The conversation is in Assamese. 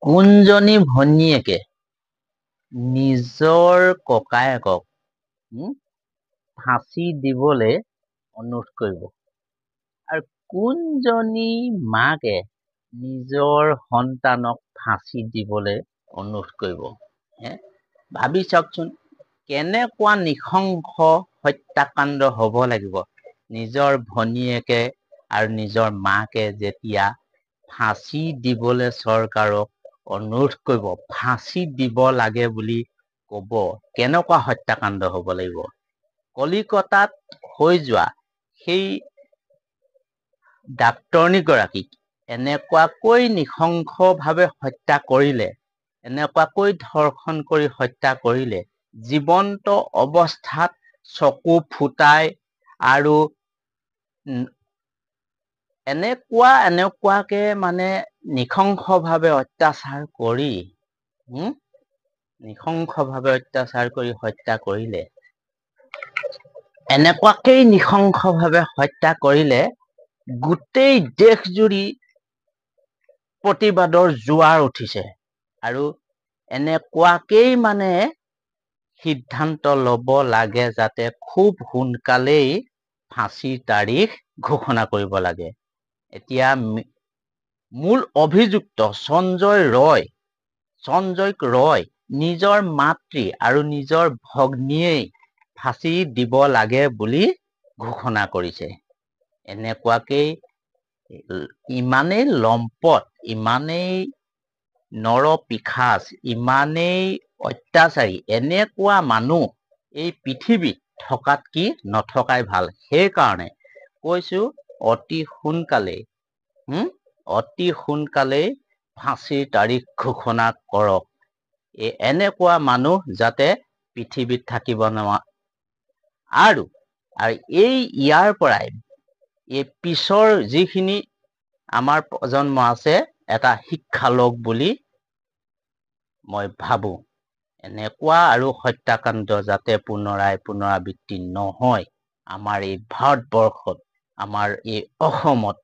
কোনজনী ভনীয়েকে নিজৰ ককায়েকক ফাঁচি দিবলৈ অনুৰোধ কৰিব আৰু কোনজনী মাকে নিজৰ সন্তানক ফাঁচি দিবলৈ অনুৰোধ কৰিব ভাবি চাওকচোন কেনেকুৱা নৃশংস হত্যাকাণ্ড হ'ব লাগিব নিজৰ ভনীয়েকে আৰু নিজৰ মাকে যেতিয়া ফাঁচি দিবলৈ চৰকাৰক অনুৰোধ কৰিব ফাঁচি দিব লাগে বুলি ক'ব কেনেকুৱা হত্যাকাণ্ড হ'ব লাগিব কলিকতাত হৈ যোৱা সেই ডাক্তৰণীগৰাকীক এনেকুৱাকৈ নৃশংসভাৱে হত্যা কৰিলে এনেকুৱাকৈ ধৰ্ষণ কৰি হত্যা কৰিলে জীৱন্ত অৱস্থাত চকু ফুটাই আৰু এনেকুৱাকে মানে নৃশংসভাৱে অত্যাচাৰ কৰি নৃশংসভাৱে অত্যাচাৰ কৰি হত্যা কৰিলে এনেকুৱাকেই নৃশংসভাৱে হত্যা কৰিলে গোটেই দেশজুৰি প্ৰতিবাদৰ জোৱাৰ উঠিছে আৰু এনেকুৱাকেই মানে সিদ্ধান্ত ল'ব লাগে যাতে খুব সোনকালেই ফাঁচীৰ তাৰিখ ঘোষণা কৰিব লাগে এতিয়া মূল অভিযুক্ত সঞ্জয় ৰয় নিজৰ মাতৃ আৰু নিজৰ ভগ্নীয়েই ফাঁচি দিব লাগে বুলি ঘোষণা কৰিছে এনেকুৱাকেই ইমানেই লম্পট ইমানেই নৰপিশাচ ইমানেই অত্যাচাৰী এনেকুৱা মানুহ এই পৃথিৱীত থকাত কি নথকাই ভাল সেইকাৰণে কৈছো অতি সোনকালেই ফাঁচীৰ তাৰিখ ঘোষণা কৰক এনেকুৱা মানুহ যাতে পৃথিৱীত থাকিব নোৱাৰে আৰু ইয়াৰ পৰাই এই পিছৰ যিখিনি আমাৰ প্ৰজন্ম আছে এটা শিক্ষা লওক বুলি মই ভাবো এনেকুৱা আৰু হত্যাকাণ্ড যাতে পুনৰাবৃত্তি নহয় আমাৰ এই ভাৰতবৰ্ষত আমাৰ এই অসমত